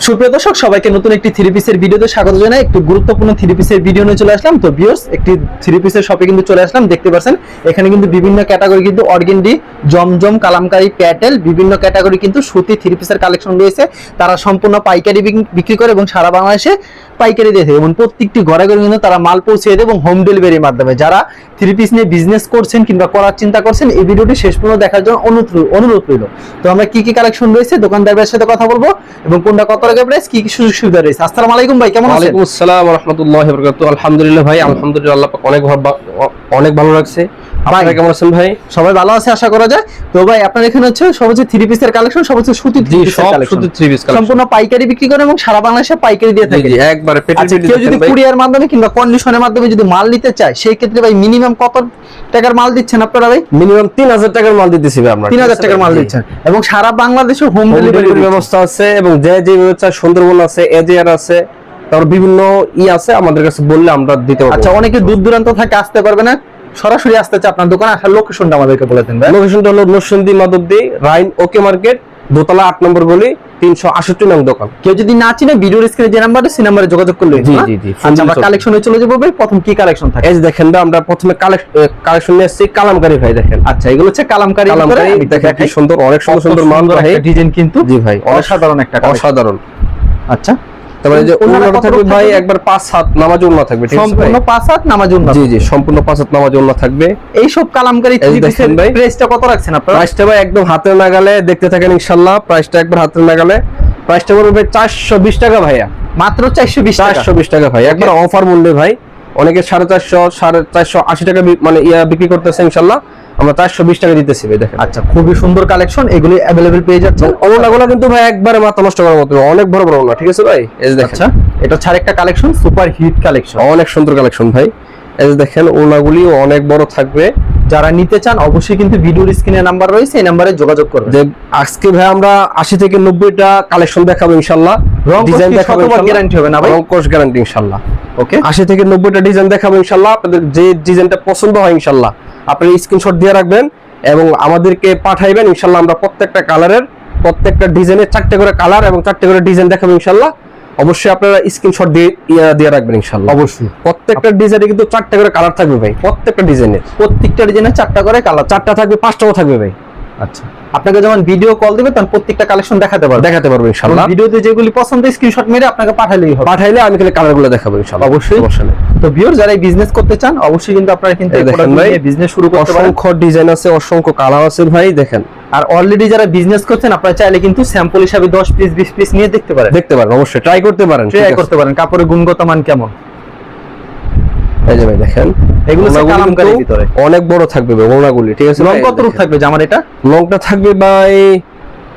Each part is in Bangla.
সুপ্রিয় দর্শক সবাইকে নতুন একটি থ্রি পিসের ভিডিওতে স্বাগত জানাই। একটু গুরুত্বপূর্ণ থ্রি পিসের ভিডিও নিয়ে চলে আসলাম। তো ভিউয়ার্স, একটি থ্রি পিসের শপে কিন্তু চলে আসলাম। দেখতে পাচ্ছেন এখানে কিন্তু বিভিন্ন ক্যাটাগরি কিন্তু অর্গেন্ডি, জমজম, কালামকারী, প্যাটেল বিভিন্ন ক্যাটাগরি কিন্তু সুতি থ্রি পিসের কালেকশন রয়েছে। তারা সম্পূর্ণ পাইকারি বিক্রি করে এবং সারা বাংলাদেশে পাইকারি দিয়ে থাকে এবং প্রত্যেকটি ঘরে ঘরে কিন্তু তারা মাল পৌঁছে দেয় এবং হোম ডেলিভারির মাধ্যমে। যারা থ্রি পিস নিয়ে বিজনেস করছেন কিংবা করার চিন্তা করছেন, এই ভিডিওটি শেষ পর্যন্ত দেখার জন্য অনুরোধ রইল। তো আমরা কি কি কালেকশন রয়েছে দোকানদারের সাথে কথা বলবো এবং কোনটা কত টাকা প্রাইস, কি কি সুযোগ সুবিধা রয়েছে। আসসালামু আলাইকুম ভাই, কেমন আছেন? ওয়ালাইকুম আসসালাম ওয়া রাহমাতুল্লাহি ওয়া বারাকাতুহু। আলহামদুলিল্লাহ ভাই, আলহামদুলিল্লাহ আল্লাহ পাক অনেক ভালো লাগছে। আপনারা কেমন আছেন ভাই? সবাই ভালো আছে আশা করা যায়। তো ভাই আপনার এখানে হচ্ছে সব হচ্ছে থ্রি পিসের কালেকশন, সব হচ্ছে সুতি থ্রি পিসের কালেকশন, সুতি থ্রি পিস কালেকশন সম্পূর্ণ পাইকারি বিক্রি করে এবং সারা বাংলাদেশে পাইকারি দিয়ে থাকে। জি একবারে পেটের আচ্ছা, বিল কেউ যদি দিচ্ছেন ভাই। কুরিয়ার মাধ্যমে কিংবা কন্ডিশনের মাধ্যমে যদি মাল নিতে চায়, সেই ক্ষেত্রে ভাই মিনিমাম কত টাকার মাল দিচ্ছেন আপনারা ভাই? মিনিমাম 3000 টাকার মাল দিতেছি ভাই আমরা। 3000 টাকার মাল দিচ্ছেন এবং সারা বাংলাদেশে হোম ডেলিভারি ব্যবস্থা আছে এবং যে ব্যবস্থা সুন্দরবন আছে, এজিআর আছে, তারপর বিভিন্ন আছে, আমাদের কাছে বললে আমরা দিতে পারবো। আচ্ছা, অনেকে দূর দূরান্ত থেকে আসতে পারবে না, সরাসরি আসতে চায় আপনার দোকানে, আসার লোকেশনটা আমাদেরকে বলে দেন ভাই। লোকেশনটা হলো নরসিংদী মাধবদী রাইন ওকে মার্কেট, দোতলা 8 নম্বর গলি, 368 নং দোকান। কেউ যদি না চিনে ভিডিওর স্ক্রিনে যে নাম্বার আছে সেই নম্বরে যোগাযোগ করলে জি। আচ্ছা, আমরা কালেকশনে চলে যাবো ভাই। প্রথম কি কালেকশন থাকে? এই দেখেন ভাই, আমরা প্রথমে কালেকশন নিয়ে আসছি কালামকারী ভাই। দেখেন আচ্ছা, এগুলো হচ্ছে কালামকারী, দেখেন কি সুন্দর, অনেক সুন্দর মাল ভাই, ডিজাইন কিন্তু জি ভাই অসাধারণ একটা collection। অসাধারণ। আচ্ছা, তারপরে যে ওন্নাটা থাকবে ভাই একবার 5 হাত নামাজ ওন্না থাকবে, ঠিক আছে ভাই? সম্পূর্ণ 5 হাত নামাজ ওন্না। জি সম্পূর্ণ 5 হাত নামাজ ওন্না থাকবে। এই সব কালামকারী থ্রি পিসের ভাই প্রাইসটা কত রাখছেন আপনারা? প্রাইসটা ভাই একদম হাতের নাগালে, দেখতে থাকেন ইনশাআল্লাহ। প্রাইসটা একবার হাতের নাগালে, প্রাইসটা পড়বে 420 টাকা ভাইয়া, মাত্র 420 টাকা। 420 টাকা ভাই, একবার অফার মূল্যে ভাই। অনেকে 450 480 টাকা মানে বিক্রি করতেছে, ইনশাআল্লাহ আমরা 420 টাকা দিতেছি ভাই। দেখেন আচ্ছা, খুবই সুন্দর কালেকশন, এগুলি अवेलेबल পেয়ে যাচ্ছে। ওন্নাগুলো কিন্তু ভাই একবারে মাথা নষ্ট করার মতো, অনেক বড় বড় ওন্না, ঠিক আছে ভাই? এই যে দেখেন, আচ্ছা, এটা ছাড় একটা কালেকশন, সুপার হিট কালেকশন, অনেক সুন্দর কালেকশন ভাই। এই যে দেখেন ওন্নাগুলি অনেক বড় থাকবে। যারা নিতে চান অবশ্যই কিন্তু ভিডিওর স্ক্রিনে নাম্বার রয়েছে, এই নাম্বারে যোগাযোগ করবেন। যে আজকে ভাই আমরা 80 থেকে 90টা কালেকশন দেখাবো ইনশাআল্লাহ। ডিজাইন দেখাবো, গ্যারান্টি হবে না ভাই? রংকশ গ্যারান্টি ইনশাআল্লাহ। ওকে, 80 থেকে 90টা ডিজাইন দেখাবো ইনশাআল্লাহ। আপনাদের যে ডিজাইনটা পছন্দ হয় ইনশাআল্লাহ আপনি স্ক্রিনশট দিয়ে রাখবেন এবং আমাদেরকে পাঠাইবেন ইনশাআল্লাহ। আমরা প্রত্যেকটা কালারের, প্রত্যেকটা ডিজাইনের 4টা করে কালার এবং 4টা করে ডিজাইন দেখাবো ইনশাআল্লাহ। অবশ্যই আপনারা স্ক্রিনশট দিয়ে রাখবেন ইনশাআল্লাহ। অবশ্যই প্রত্যেকটা ডিজাইনে কিন্তু 4টা করে কালার থাকবে ভাই, প্রত্যেকটা ডিজাইনের। প্রত্যেকটা ডিজাইনে 4টা করে কালার, 4টা থাকবে, 5টাও থাকবে ভাই। আচ্ছা, আপনাকে যখন ভিডিও কল দিবে তখন প্রত্যেকটা কালেকশন দেখাতে পারবো ইনশাআল্লাহ। ভিডিওতে যেগুলি পছন্দ স্ক্রিনশট মেরে আপনাকে পাঠালেই হবে। পাঠাইলে আমি খালি কালারগুলো দেখাবো ইনশাআল্লাহ। অবশ্যই। তো ভিউয়ার, যারা বিজনেস করতে চান অবশ্যই কিন্তু আপনারা কিন্তু এই প্রোডাক্ট নিয়ে বিজনেস শুরু করতে পারেন। অসংখ্য ডিজাইন আছে, অসংখ্য কালার আছে ভাই। দেখেন, আর অলরেডি যারা বিজনেস করছেন আপনারা চাইলে কিন্তু স্যাম্পল হিসাবে 10 পিস 20 পিস নিয়ে দেখতে পারেন, অবশ্যই ট্রাই করতে পারেন, কাপড়ের গুণগত মান কেমন। এই যে ভাই দেখেন, এগুলো কালামকারীর ভিতরে অনেক বড় থাকবে ভাই ওনাগুলি, ঠিক আছে? লং কত রূপ থাকবে জামার? এটা লংটা থাকবে ভাই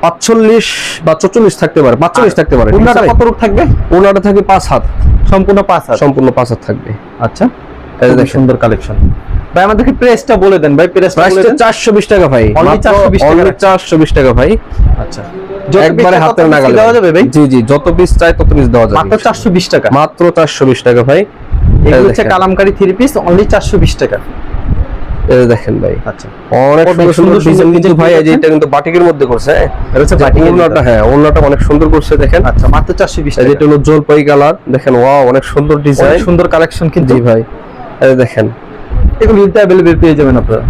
45 বা 44 থাকতে পারে, 45 থাকতে পারে। ওনাটা কত রূপ থাকবে? ওনাটা থাকবে 5 হাত, সম্পূর্ণ 5 হাত, সম্পূর্ণ 5 হাত থাকবে। আচ্ছা, এই দেখেন সুন্দর কালেকশন ভাই। আমাদেরকে প্রাইসটা বলে দেন ভাই। প্রাইসটা 420 টাকা ভাই, অনলি 420 টাকা ভাই। আচ্ছা, একবারে হাতের নাগালে দেওয়া যাবে ভাই? জি যত পিস চাই তত পিস দেওয়া যাবে, মাত্র 420 টাকা, মাত্র 420 টাকা ভাই। এগুলো হচ্ছে কালামকারী থ্রি পিস, অনলি 420 টাকা। এই দেখেন ভাই, আচ্ছা, অনেক সুন্দর ডিজাইন কিন্তু ভাই। এই যে এটা কিন্তু বাটিকের মধ্যে করছে, এটা হচ্ছে বাটিকের ওন্নাটা, হ্যাঁ ওন্নাটা অনেক সুন্দর করছে দেখেন। আচ্ছা, মাত্র 420 এই টাকা। এটা হলো জলপাই কালার, দেখেন ওয়াও অনেক সুন্দর ডিজাইন, অনেক সুন্দর কালেকশন কিন্তু। জি ভাই, এই দেখেন এগুলো কিন্তু अवेलेबल পেয়ে যাবেন আপনারা।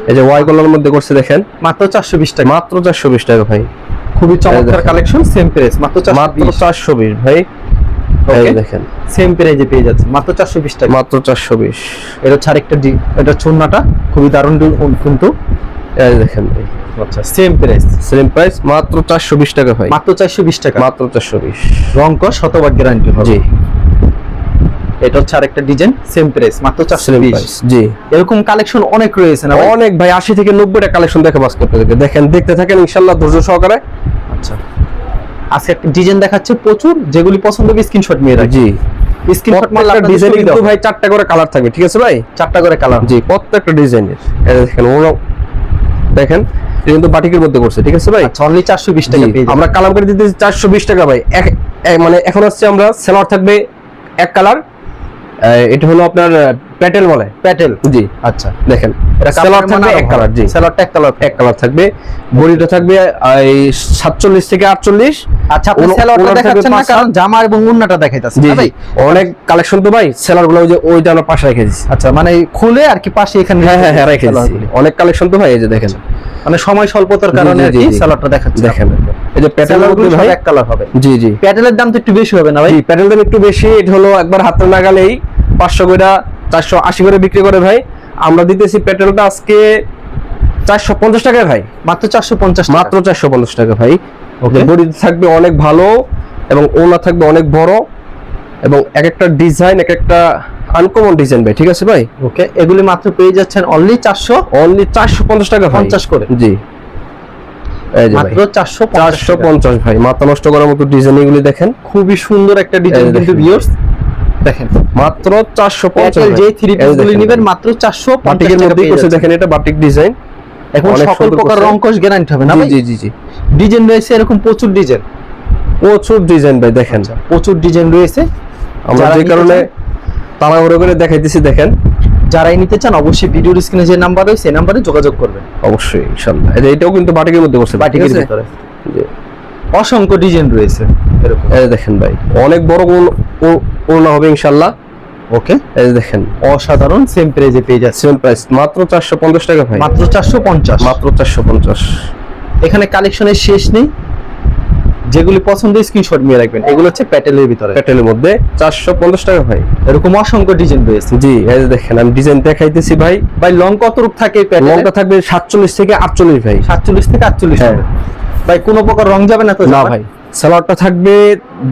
এই যে ওয়াই কালারের মধ্যে করছে দেখেন, মাত্র 420 টাকা, মাত্র 420 টাকা ভাই। খুবই চমৎকার কালেকশন, সেম প্রাইস মাত্র 420 ভাই। এই দেখেন সেম প্রাইসে পেয়ে যাচ্ছে মাত্র 420 টাকা, মাত্র 420। এটা ছাড় একটা এটা চুন্নাটা খুবই দারুণ কিন্তু। এই দেখেন ভাই, আচ্ছা, সেম প্রাইস মাত্র 420 টাকা ভাই, মাত্র 420 টাকা, মাত্র 420। রং কস শতভাগ গ্যারান্টি হবে। জি, এটা হচ্ছে আরেকটা ডিজাইন, সেম প্রাইস মাত্র 420। জি, এরকম কালেকশন অনেক রয়েছে না? অনেক ভাই, 80 থেকে 90টা কালেকশন দেখাবো আজকে আপনাদেরকে। দেখেন, দেখতে থাকেন ইনশাআল্লাহ ধৈর্য সহকারে। আচ্ছা, আজকে একটা ডিজাইন দেখাচ্ছে প্রচুর, যেগুলি পছন্দ হবে স্ক্রিনশট নিয়ে রাখুন। জি, স্ক্রিনশট মারলে আপনাদের ডিজাইন সুবিধা কিন্তু হবে। ভাই 4টা করে কালার থাকবে, ঠিক আছে ভাই? 4টা করে কালার, জি, প্রত্যেকটা ডিজাইনের। এই দেখেন দেখেন এটা কিন্তু বাটিকের মধ্যে করছে, ঠিক আছে ভাই? আচ্ছা, অনলি 420 টাকা পেয়ে যাবেন। আমরা কালাম করে দিতেছি 420 টাকা ভাই। মানে এখন হচ্ছে আমরা সেলার থাকবে এক কালার এটা হলো আপনার প্যাটেল বলে, প্যাটেল। জি আচ্ছা, দেখেন এটা সেলার কাপড়ের মান থাকবে আরো এক ভালো। কালার, জি সেলারটা এক কালার। এক কালার থাকবে। বডিটা থাকবে এই 47 থেকে 48। আচ্ছা, আপনি সেলারটা দেখাচ্ছেন না কারণ জামা এবং ওন্নাটা দেখাইতাছেন জি না জি, ভাই? অনেক কালেকশন তো ভাই, সেলার গুলো ওই যে ওইটা আমরা পাশে রেখে দিচ্ছি। আচ্ছা, মানে খুলে আর কি পাশে এখানে হ্যাঁ রেখে দিচ্ছি, সেলারগুলি। অনেক কালেকশন তো ভাই, এই যে দেখেন মানে সময় স্বল্পতার জি, কারণে জি, আর কি জি। সেলারটা দেখাচ্ছি। দেখেন এই যে প্যাটেলের সেলারগুলো মধ্যে সব ভাই, এক কালার হবে। জি জি প্যাটেলের দাম তো একটু বেশি হবে না ভাই? জি, প্যাটেল দাম একটু বেশি। এটা হলো একবার হাতের নাগালেই 500 করে 480 করে বিক্রি করে ভাই। আমরা দিতেছি প্যাটেলটা আজকে 450 টাকায় ভাই, মাত্র 450 টাকা। মাত্র 450 টাকা ভাই। Okay. বডি থাকবে অনেক ভালো এবং ওনা থাকবে অনেক বড় এবং এক একটা ডিজাইন এক একটা আনকমন ডিজাইন ভাই, ঠিক আছে ভাই? ওকে, এগুলি মাত্র পেয়ে যাচ্ছেন অনলি 450 অনলি 450 টাকা ভাই, 50 করে। জি এই যে মাত্র ভাই 450 450 ভাই। মাথা নষ্ট করার মতো ডিজাইন এগুলি দেখেন, খুবই সুন্দর একটা ডিজাইন এই কিন্তু দেখেন। ভিউয়ার্স দেখেন। মাত্র 450 প্যাটেল যে থ্রি পিস গুলি নেবেন ভাই। মাত্র 450 বাটিকের টাকা মধ্যে পেয়ে করছে যাচ্ছেন। দেখেন, এটা বাটিক ডিজাইন, এখন অনেক সকল সুন্দর প্রকার করছে। রংকশ গ্যারান্টি হবে না জি ভাই? জি জি জি, ডিজাইন রয়েছে এরকম প্রচুর ডিজাইন, প্রচুর ডিজাইন ভাই দেখেন। প্রচুর ডিজাইন রয়েছে। আমরা যারা যে নিতে কারণে চান- তাড়াহুড়ো করে দেখাইতেছি দেখেন। যারাই নিতে চান অবশ্যই ভিডিওর স্ক্রিনে যে নাম্বার রয়েছে এই নাম্বারে যোগাযোগ করবেন। অবশ্যই ইনশাআল্লাহ। এই যে এটাও কিন্তু বাটিকের মধ্যে করছে, বাটিকের ঠিক আছে? ভিতরে জি। অসংখ্য ডিজাইন রয়েছে এরকম। এই যে দেখেন ভাই, অনেক বড় ওড়না হবে ইনশাআল্লাহ। ওকে, এই যে দেখেন অসাধারণ সেম প্রাইজে পেয়ে যাচ্ছে সেম প্রাইস মাত্র 450 টাকা ভাই, মাত্র 450। মাত্র 450। এখানে কালেকশনের শেষ নেই, যেগুলি পছন্দ স্ক্রিনশট নিয়ে রাখবেন। এগুলো হচ্ছে প্যাটেলের ভিতরে, প্যাটেলের মধ্যে 450 টাকা ভাই। এরকম অসংখ্য ডিজাইন রয়েছে। জি এই যে দেখেন, আমি ডিজাইন দেখাইতেছি ভাই। ভাই লং কত রূপ থাকে প্যাটেলে? লংটা থাকবে 47 থেকে 48 ভাই। 47 থেকে 48 হ্যাঁ। হবে। ভাই কোনো প্রকার রং যাবে না তো? না ভাই, সালোয়ারটা থাকবে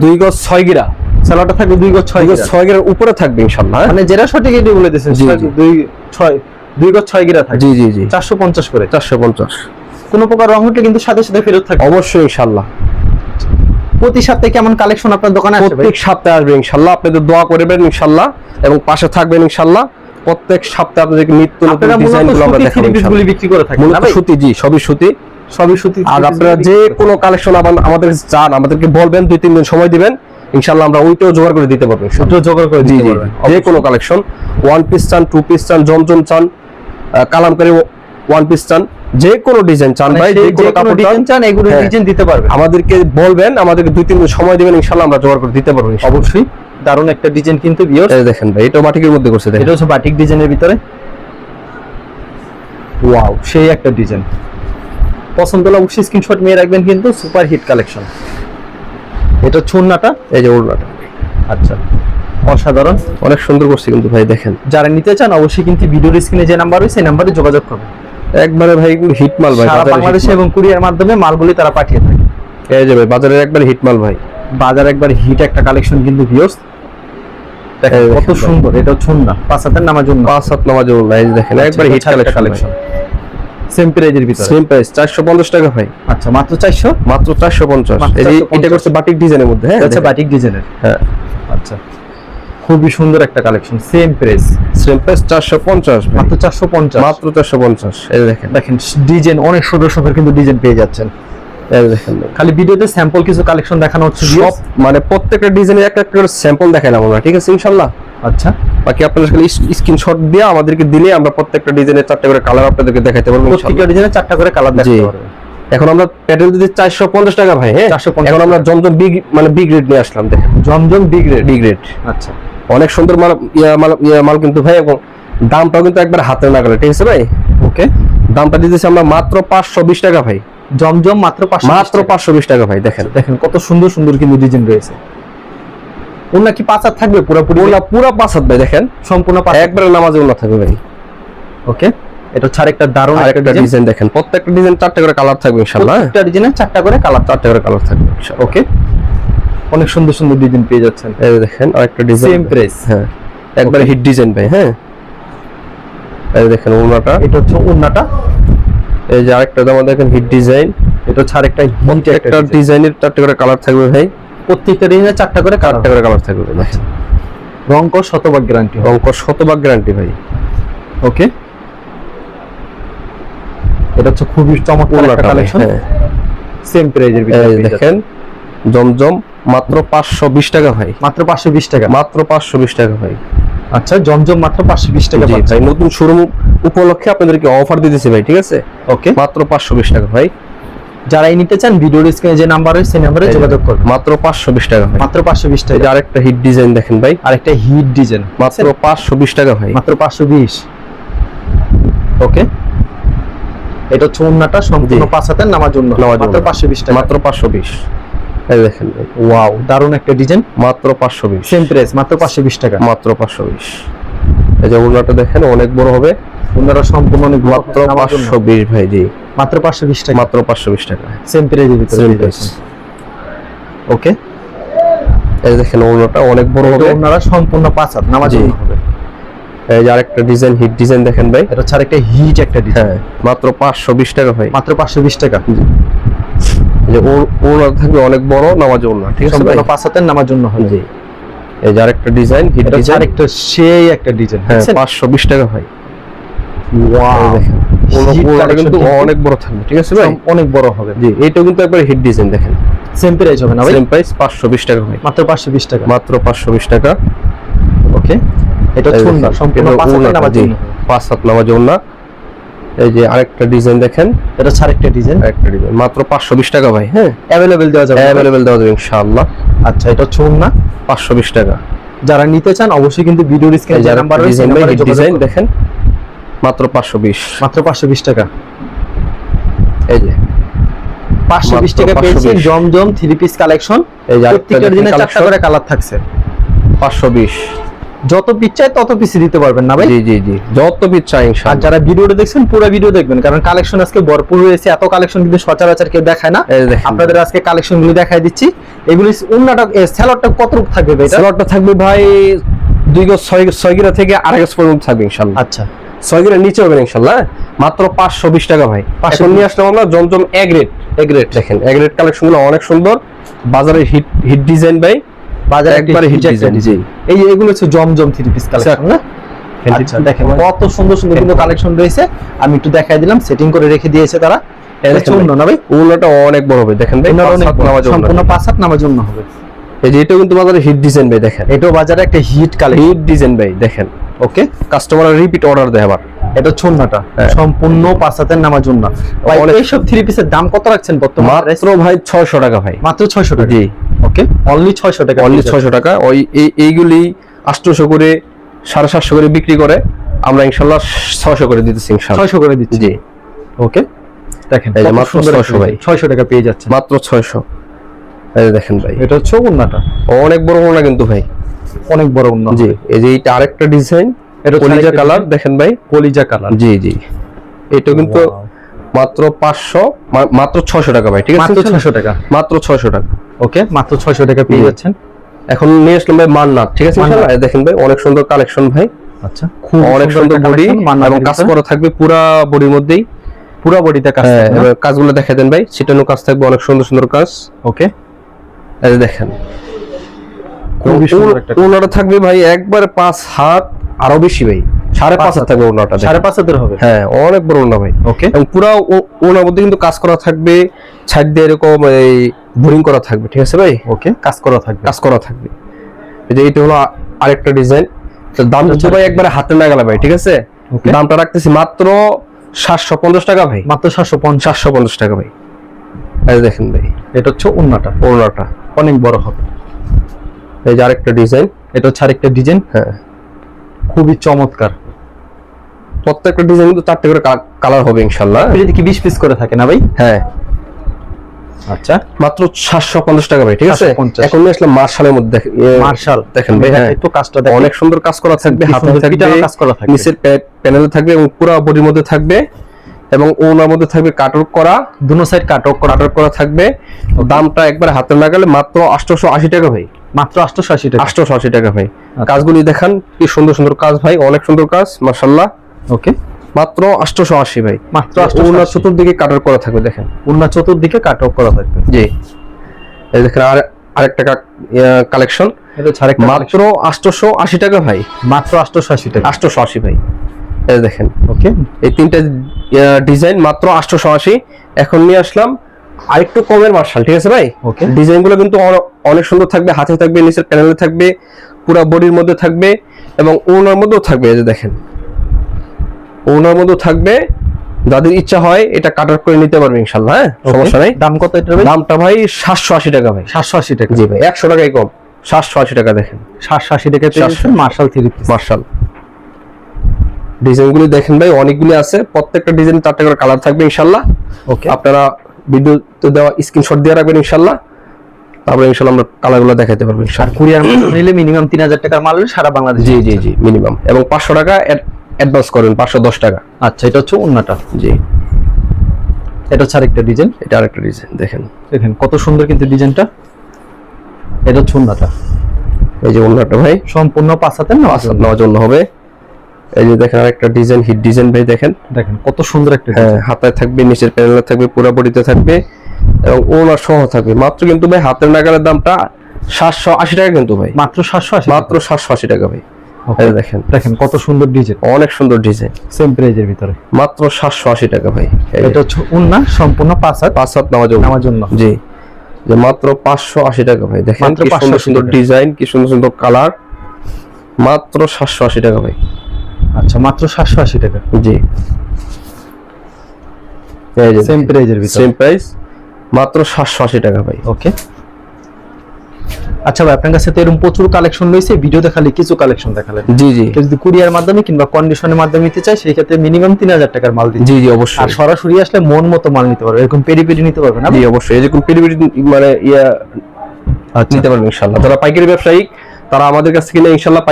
2 গজ 6 গিরা। সালোয়ারটা থাকবে 2 গজ 6 2 গজ গিরা। 6 গিরার উপরে থাকবে ইনশাআল্লাহ। মানে যেটা সঠিক এটি বলে দিয়েছেন, জি, জি। 2 গজ 6 গিরা থাকে। জি জি জি, 450 করে। 450 কোনো প্রকার রং উঠলে কিন্তু সাথে সাথে ফেরত থাকবে। অবশ্যই ইনশাআল্লাহ। প্রতি সপ্তাহে কেমন কালেকশন আপনার দোকানে আসে ভাই? প্রত্যেক সপ্তাহে আসবে ইনশাআল্লাহ। আপনাদের দোয়া করবেন ইনশাআল্লাহ এবং পাশে থাকবেন ইনশাআল্লাহ। প্রত্যেক সপ্তাহে আপনাদেরকে নিত্য নতুন আপনারা মূলত ডিজাইনগুলো আমরা সুতি দেখাবো থ্রি পিস গুলি ইনশাআল্লাহ। বিক্রি করে থাকেন না মূলত ভাই? সুতি, জি সবই সুতি। সবই সুতি। আর আপনারা যে কোনো কালেকশন আমাদের চান, আমাদেরকে বলবেন, 2-3 দিন সময় দিবেন ইনশাআল্লাহ, আমরা ওইটাও জোগাড় করে দিতে পারবো ইনশাআল্লাহ। দুটো জোগাড় করে জি দিতে জি, পারবেন। যে কোনো কালেকশন, 1 পিস চান, 2 পিস চান, জমজম চান, কালামকারী 1 পিস চান, যে কোনো ডিজাইন চান ভাই, যে কোনো কাপড় চান, ডিজাইন চান এগুলো হ্যাঁ। ডিজাইন দিতে পারবেন। আমাদেরকে বলবেন, আমাদেরকে 2-3 দিন সময় দিবেন ইনশাআল্লাহ, আমরা জোগাড় করে দিতে পারবো ইনশাআল্লাহ। অবশ্যই দারুণ একটা ডিজাইন কিন্তু ভিউয়ার্স। এই দেখেন ভাই, এটা বাটিকের মধ্যে করছে দেখেন। এটা হচ্ছে বাটিক ডিজাইনের ভিতরে। ওয়াও, সেই একটা ডিজাইন। পছন্দ হলে অবশ্যই স্ক্রিনশট নিয়ে রাখবেন কিন্তু সুপার হিট কালেকশন। এটা ছুন্নাটা, এই যে ওড়নাটা আচ্ছা অসাধারণ। অনেক সুন্দর করছে কিন্তু ভাই দেখেন। যারা নিতে চান অবশ্যই কিন্তু ভিডিওর স্ক্রিনে যে নাম্বার রয়েছে সেই নাম্বারে যোগাযোগ করবেন। একবারে ভাই হিট মাল ভাই, সারা বাজারে বাংলাদেশে hit মাল। এবং কুরিয়ার মাধ্যমে মালগুলি তারা পাঠিয়ে থাকে। এই যে ভাই বাজারের একবারে হিট মাল ভাই। বাজার একবার হিট একটা কালেকশন কিন্তু ভিউয়ার্স। দেখেন এই কত দেখেন ভাই। সুন্দর, এটা ছুন্না পাঁচ হাতের নামার জন্য 5-7 নামাজে ওড়না, এই যে দেখেন একবারে হিট কালেকশন। সেম প্রাইজের ভিতরে। সেম প্রাইস 450 টাকা ভাই, আচ্ছা মাত্র 400। মাত্র 450। মাত্র এই যে 450 এটা করছে বাটিক ডিজাইনের মধ্যে, হ্যাঁ আচ্ছা বাটিক ডিজাইনের। হ্যাঁ আচ্ছা খুবই সুন্দর একটা collection, same price same price 450 ভাই, মাত্র 450। মাত্র 450। এই যে দেখেন, দেখেন ডিজাইন অনেক সুন্দর সুন্দর কিন্তু ডিজাইন পেয়ে যাচ্ছেন। এই যে দেখেন ভাই। খালি ভিডিওতে স্যাম্পল কিছু কালেকশন দেখানো হচ্ছে সব viewers। মানে প্রত্যেকটা ডিজাইনের একটা একটা করে স্যাম্পল দেখাইলাম আমরা, ঠিক আছে ইনশাআল্লাহ। আচ্ছা বাকি আপনারা খালি স্ক্রিনশট দিয়ে আমাদেরকে দিলে আমরা প্রত্যেকটা ডিজাইনের 4টা করে কালার আপনাদেরকে দেখাইতে পারবো প্রত্যেকটা ইনশাআল্লাহ। ডিজাইনে 4টা করে কালার জি। দেখাতে পারবেন। এখন আমরা প্যাটেল দিতে 450 টাকা ভাই, হ্যাঁ 450 এখন আমরা জমজম বিগ মানে বিগ রেট নিয়ে আসলাম দেখেন, জমজম বিগ রেড। বিগ রেট আচ্ছা অনেক সুন্দর মাল, মাল কিন্তু ভাই, এবং দামটাও কিন্তু একবার হাতে নাগালে, ঠিক আছে ভাই। ওকে, দামটা দিতেছি আমরা মাত্র 520 টাকা ভাই, জমজম মাত্র 500। মাত্র 520 টাকা ভাই। দেখেন দেখেন কত সুন্দর সুন্দর কিন্তু ডিজাইন রয়েছে। ওনা কি পাঁচ হাত থাকবে পুরোপুরি? পুরো 5 হাত ভাই, দেখেন সম্পূর্ণ পাঁচ হাত। একবারে নামাজে ওনা থাকবে ভাই। ওকে, এটা ছাড় একটা দারুণ আরেকটা একটা ডিজাইন। ডিজাইন দেখেন, প্রত্যেকটা ডিজাইন 4টা করে কালার থাকবে ইনশাআল্লাহ, প্রত্যেকটা ডিজাইনে 4টা করে কালার। 4টা করে কালার থাকবে ইনশাআল্লাহ। ওকে, অনেক সুন্দর সুন্দর ডিজাইন পেয়ে যাচ্ছেন। এই যে দেখেন আরেকটা ডিজাইন, সেম প্রাইস। হ্যাঁ একবারে হিট ডিজাইন ভাই, হ্যাঁ এই যে দেখেন ওনাটা, এটা হচ্ছে ওন্নাটা। এই যে আরেকটা দাম দেখেন হিট ডিজাইন, এটা ছাড় একটা হিট একটা একটা ডিজাইনের 4টা করে কালার থাকবে ভাই, প্রত্যেকটা ডিজাইনে 4টা করে কালার। 4টা করে কালার থাকবে ভাই। রং কস শতভাগ গ্যারান্টি হবে। অঙ্ক শতভাগ গ্যারান্টি ভাই। ওকে, এটা হচ্ছে খুবই চমৎকার একটা ওনাটা ভাই, কালেকশন। হ্যাঁ সেম প্রাইজের ভিতরে এই পেয়ে দেখেন জমজম মাত্র 520 টাকা ভাই, যাচ্ছেন। মাত্র 520 টাকা। মাত্র 520 টাকা ভাই। আচ্ছা, জমজম মাত্র 520 টাকা জি পাচ্ছেন। ভাই, নতুন শোরুম উপলক্ষে আপনাদেরকে অফার দিতেছি ভাই, ঠিক আছে? ওকে, মাত্র 520 টাকা ভাই। যারাই নিতে চান ভিডিওর স্ক্রিনে যে নাম্বার রয়েছে সেই নাম্বারে যোগাযোগ করবেন। মাত্র 520 টাকা ভাই। মাত্র 520 এই টাকা। যে আরেকটা হিট ডিজাইন দেখেন ভাই, আরেকটা হিট ডিজাইন মাত্র 520 টাকা ভাই। মাত্র 520। ওকে, এটা হচ্ছে ওন্নাটা সম্পূর্ণ জি। 5 হাতের নামার জন্য, নামার মাত্র জন্য। 520 টাকা। মাত্র 520। এই দেখেন ভাই, ওয়াও, দারুণ একটা ডিজাইন। মাত্র 520। সেম প্রাইস, মাত্র 520 টাকা। মাত্র 520। এই যে ওড়নাটা দেখেন অনেক বড় হবে, ওন্নাটা সম্পূর্ণ অনেক বড়, মাত্র নামার জন্য। 520 ভাই। জি, মাত্র 520 টাকা। মাত্র 520 টাকা। সেম প্রাইসের ভিতরে সেম পেয়ে প্রাইস। যাচ্ছেন। ওকে, এই দেখেন ওড়নাটা অনেক বড় হবে। ওন্নাটা সম্পূর্ণ 5 হাত নামার জি। জন্য হবে। এই যে আরেকটা ডিজাইন, হিট ডিজাইন দেখেন ভাই। এটা হচ্ছে আরেকটা হিট একটা ডিজাইন, হ্যাঁ, মাত্র 520 টাকা ভাই। মাত্র 520 টাকা। এই যে ওড়না থাকবে অনেক বড় নামাজ ওড়না, ঠিক আছে ভাই? সম্পূর্ণ 5 হাতের নামার জন্য হবে। জি। এই যে আরেকটা ডিজাইন, হিট এটা হচ্ছে ডিজাইন। আরেকটা সেই একটা ডিজাইন, হ্যাঁ, দেখছেন? 520 টাকা ভাই। ওয়াও, এই দেখেন Heat ওড়নাটা collection কিন্তু কিন্তু অনেক বড় থাকবে, ঠিক আছে ভাই? অনেক বড় হবে। জি, এইটাও কিন্তু একবার হিট ডিজাইন দেখেন। সেম প্রাইস হবে না ভাই? সেম প্রাইস 520 টাকা ভাই। মাত্র 520 টাকা। মাত্র 520 টাকা। ওকে, এটা এই হচ্ছে ওন্না দেখেন, সম্পূর্ণ এটা 5 হাতের ওড়নাটা, নামার জি, জন্য হবে। 5 হাত নামাজ ওড়না। এই যে আরেকটা ডিজাইন দেখেন, এটা হচ্ছে আরেকটা ডিজাইন, আরেকটা ডিজাইন মাত্র 520 টাকা ভাই। হ্যাঁ, अवेलेबल দেওয়া যাবে। अवेलेबल দেওয়া যাবে ইনশাআল্লাহ। আচ্ছা, এটা হচ্ছে ওন্না। 520 টাকা। যারা নিতে চান অবশ্যই কিন্তু ভিডিওর এই স্ক্রিনে যে যে আরেকটা নাম্বার রয়েছে সেই ডিজাইন ভাই, নাম্বারে হিট যোগাযোগ ডিজাইন করুন। দেখেন, মাত্র 520। মাত্র 520 টাকা। এই যে 520 মাত্র টাকা পেয়েছেন 520 জমজম 3 পিস কালেকশন। এই যে আরেকটা প্রত্যেকটা দিনে দেখেন 4টা collection। করে কালার থাকছে। 520। যত পিস চাই তত পিস দিতে পারবেন না ভাই? জি জি জি, যত পিস চাই আর ইনশাআল্লাহ। যারা ভিডিওটা দেখছেন পুরো ভিডিও দেখবেন, কারণ কালেকশন আজকে ভরপুর রয়েছে। এত কালেকশন কিন্তু সচরাচর কেউ দেখায় না। এই দেখেন, আপনাদের আজকে কালেকশন গুলো দেখাই দিচ্ছি। এগুলি ওন্নাটা স্যালাডটা কতটুকু থাকবে ভাই এটা? স্লটটা থাকবে ভাই 2 গজ 6 গিরা থেকে 2.5 গজ পর্যন্ত থাকবে ইনশাআল্লাহ। আচ্ছা, 6 গিরা নিচে হবে না ইনশাআল্লাহ। মাত্র 520 টাকা ভাই। 520 এখন নিয়ে আসলাম আমরা জমজম এ গ্রেড। দেখেন এ গ্রেড কালেকশনগুলো অনেক সুন্দর, বাজারে হিট হিট ডিজাইন ভাই, বাজারে একবারে হিট ডিজাইন। জি, এই যে এগুলো হচ্ছে জমজম 3 পিস কালেকশন না? আচ্ছা, দেখেন কত সুন্দর সুন্দর কিন্তু কালেকশন রয়েছে। আমি একটু দেখাই দিলাম, সেটিং করে রেখে দিয়েছে তারা। এটা হচ্ছে ওন্না না ভাই? ওড়নাটা অনেক বড় হবে দেখেন ভাই, ওন্নাটা অনেক 5 হাত বড়, নামাজ ওড়না। সম্পূর্ণ 5 হাত নামার জন্য হবে। এই যে এটাও কিন্তু বাজারে হিট ডিজাইন ভাই, দেখেন এটাও বাজারে একটা হিট কালেকশন। হিট ডিজাইন ভাই দেখেন। ওকে, কাস্টমার রিপিট অর্ডার দেয় আবার। এটা হচ্ছে ওন্নাটা হ্যাঁ। সম্পূর্ণ 5 হাতের নামার জন্য। ভাই অনেক- এই সব 3 পিসের দাম কত রাখছেন বর্তমানে? মাত্র ভাই 600 টাকা ভাই। মাত্র 600 টাকা। জি, ওকে, অনলি 600 টাকা। অনলি 600 টাকা। ওই এইগুলি 800 করে 750 করে বিক্রি করে, আমরা ইনশাআল্লাহ 600 করে দিতেছি ইনশাআল্লাহ। 600 করে দিচ্ছি। জি, ওকে, দেখেন এই যে কত মাত্র সুন্দর 600 একটা ভাই। 600 টাকা পেয়ে যাচ্ছে। মাত্র 600। এই যে দেখেন ভাই, এটা হচ্ছে ওন্নাটা অনেক বড় ওড়না কিন্তু ভাই। অনেক বড় ওন্না। জি, এই যে এটা আরেকটা ডিজাইন, এটা হচ্ছে কলিজা আরেকটা কালার design, দেখেন ভাই। কলিজা কালার। জি জি, এটা কিন্তু Wow. মাত্র 500, মাত্র 600 টাকা ভাই, ঠিক আছে? মাত্র 600 টাকা। মাত্র 600 টাকা। ওকে, মাত্র 600 টাকা পেয়ে জি। যাচ্ছেন। এখন নিয়ে আসলাম ভাই মান্নাত, ঠিক আছে? মান্নাত। ইনশাআল্লাহ। এই দেখেন ভাই, অনেক সুন্দর কালেকশন ভাই, আচ্ছা, খুব অনেক সুন্দর একটা বডি collection, মান্নাতের এবং কাজ ভিতরে। করা থাকবে পুরা বডির মধ্যেই। পুরো বডিতে কাজ হ্যাঁ, থাকবে না? এবার কাজগুলো দেখাই দেন ভাই, ছিটানো কাজ থাকবে, অনেক সুন্দর সুন্দর কাজ। ওকে, এই যে দেখেন, খুবই সুন্দর একটা ওনাটা থাকবে ভাই একবার 5 হাত আরো বেশি ভাই, 5.5 হাত থাকবে ওনাটা। 5.5 হাতের হবে। হ্যাঁ, অনেক বড় ওনা ভাই। ওকে, এবং পুরা ওনার মধ্যে কিন্তু কাজ করা থাকবে, ছাইড দিয়ে এরকম এই বোরিং করা থাকবে, ঠিক আছে ভাই? ওকে, কাজ করা থাকবে। কাজ করা থাকবে। এই যে এটা হলো আরেকটা ডিজাইন। তো দাম হচ্ছে ভাই একবারে হাতে লাগালে ভাই, ঠিক আছে? Okay. দামটা রাখতেছি মাত্র 750 টাকা ভাই। মাত্র 750। 750 টাকা ভাই। এই যে দেখেন ভাই, এটা হচ্ছে ওন্নাটা ওড়নাটা অনেক বড় হবে। এই যে আরেকটা ডিজাইন। এটা হচ্ছে আরেকটা ডিজাইন, হ্যাঁ, খুবই চমৎকার। প্রত্যেকটা ডিজাইন কিন্তু 4টে করে কালার হবে ইনশাআল্লাহ। যদি কি 20 পিস করে থাকে না ভাই? হ্যাঁ, আচ্ছা, মাত্র 750 টাকা ভাই, ঠিক আছে? 750 এখন নিয়ে আসলাম মার্শালের মধ্যে। মার্শাল দেখেন ভাই, হ্যাঁ, একটু কাজটা দেখেন। অনেক সুন্দর কাজ করা থাকবে, কি হাতে সুন্দর থাকবে, পিটানো কাজ করা থাকবে। নিচের প্যানেলে থাকবে এবং পুরো বডির মধ্যে থাকবে, এবং ওনার মধ্যে থাকবে কাটওয়ার্ক করা, দুনো সাইড কাটক করা। কাটওয়ার্ক করা থাকবে। দামটা একবার হাতে লাগালে মাত্র 880 টাকা ভাই। মাত্র 880 টাকা। 880 টাকা ভাই। কাজগুলি দেখান, কি সুন্দর সুন্দর কাজ ভাই, অনেক সুন্দর কাজ মাশাআল্লাহ। ওকে, মাত্র 880 ভাই। মাত্র ওনার 880। চতুর্দিকে কাটওয়ার্ক করা থাকবে দেখেন। ওন্না চতুর্দিকে কাটক করা থাকবে। জি, এই দেখেন আরেকটা কালেকশন, এটা হচ্ছে আরেকটা মাত্র 880 টাকা ভাই। মাত্র 880 টাকা। 880 ভাই। এই দেখেন, ওকে, এই তিনটা ডিজাইন মাত্র 880। এখন নিয়ে আসলাম আরেকটু কমের মার্শাল, ঠিক আছে ভাই? ওকে, ডিজাইনগুলো কিন্তু অনেক সুন্দর থাকবে, হাতে থাকবে, নিচের প্যানেলে থাকবে, পুরো বডির মধ্যে থাকবে এবং ওনার মধ্যেও থাকবে, এই যে দেখেন ওনার মধ্যেও থাকবে। যাদের ইচ্ছা হয় এটা কাটার করে নিতে পারবে ইনশাআল্লাহ। হ্যাঁ, সমস্যা নাই। দাম কত এটার ভাই? দামটা ভাই 780 টাকা ভাই। 780 টাকা। জি ভাই, 100 টাকাই কম। 780 টাকা দেখেন, 780 টাকা মার্শাল থ্রি পিস। মার্শাল ডিজাইনগুলি দেখেন ভাই, অনেকগুলি আছে, প্রত্যেকটা ডিজাইন 4টা করে কালার থাকবে ইনশাআল্লাহ। ওকে, আপনারা ভিডিওতে দেওয়া স্ক্রিনশট দিয়ে রাখবেন ইনশাআল্লাহ, তারপরে ইনশাআল্লাহ আমরা কালারগুলো দেখাতে পারবো আর ইনশাআল্লাহ। কুরিয়ার নিলে মিনিমাম 3000 টাকার মাল হলে সারা বাংলাদেশ। জি জি জি, মিনিমাম, এবং 500 টাকা অ্যাডভান্স করেন, 510 টাকা। আচ্ছা, এটা হচ্ছে ওন্নাটা। জি, এটা হচ্ছে আরেকটা ডিজাইন। এটা আরেকটা ডিজাইন দেখেন, দেখেন কত সুন্দর কিন্তু ডিজাইনটা। এটা হচ্ছে ওন্নাটা, এই যে ওন্নাটা ভাই সম্পূর্ণ 5 হাতের নামাজ। নেওয়ার জন্য হবে। এই যে দেখেন আরেকটা ডিজাইন, হিট ডিজাইন ভাই দেখেন, দেখেন কত সুন্দর একটা হ্যাঁ, ডিজাইন। হাতায় থাকবে, নিচের প্যানেলে থাকবে, পুরো বডিতে থাকবে এবং ওনার সহ থাকবে। মাত্র কিন্তু ভাই হাতের নাগালের দামটা 780 টাকা কিন্তু ভাই, মাত্র 780। মাত্র 780 টাকা ভাই। Okay, এই যে দেখেন, দেখেন কত সুন্দর ডিজাইন, অনেক সুন্দর ডিজাইন, সেম প্রাইজের ভিতরে। মাত্র 780 টাকা ভাই। এটা হচ্ছে ওন্না সম্পূর্ণ 5 হাত 5 হাত নামাজ নামার জন্য। জি, যে মাত্র 580 টাকা ভাই। দেখেন মাত্র কি সুন্দর 580 সুন্দর টাকা। ডিজাইন, কি সুন্দর সুন্দর কালার, মাত্র 780 টাকা ভাই। আচ্ছা, মাত্র 780 টাকা, জি, এই যে সেম প্রাইজের ভিতরে। সেম প্রাইস, মাত্র 780 টাকা ভাই। ওকে, আচ্ছা ভাই, আপনার কাছে তো এরকম প্রচুর কালেকশন রয়েছে, ভিডিও দেখালে কিছু কালেকশন দেখালেন। জি জি কেউ যদি কুরিয়ার মাধ্যমে কিংবা কন্ডিশনের মাধ্যমে নিতে চায়, সেই ক্ষেত্রে মিনিমাম 3000 টাকার মাল দিন। জি জি, আর অবশ্যই। সরাসরি আসলে মন মতো মাল নিতে পারবে, এরকম পেরি পেরি নিতে পারবে না। জি অবশ্যই, এই যে কোন পেরিপেরি মানে নিতে পারবেন ইনশাআল্লাহ। যারা পাইকারি ব্যবসায়ী তারা আমাদের কাছ থেকে ইনশাআল্লাহ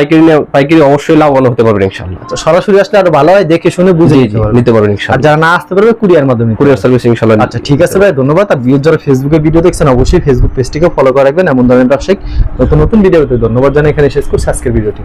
পাইকারি অবশ্যই লাভবান হতে পারবেন ইনশাআল্লাহ। আচ্ছা, সরাসরি আসলে আরো ভালো হয়, দেখে শুনে বুঝে জি নিতে জি, পারবে। নিতে পারবেন আর ইনশাআল্লাহ। যারা না আসতে পারবে কুরিয়ার মাধ্যমে নিতে কুরিয়ার পারবে। সার্ভিস ইনশাআল্লাহ। আচ্ছা, ঠিক আছে ভাই, ধন্যবাদ। আর ভিউজ যারা ফেসবুকে ভিডিও দেখছেন, অবশ্যই ফেসবুক পেজটিকে ফলো করে রাখবেন। এমন ধরনের ব্যবসায়িক নতুন নতুন ভিডিও পেতে ধন্যবাদ জানাই এখানে শেষ করছি আজকের ভিডিওটি।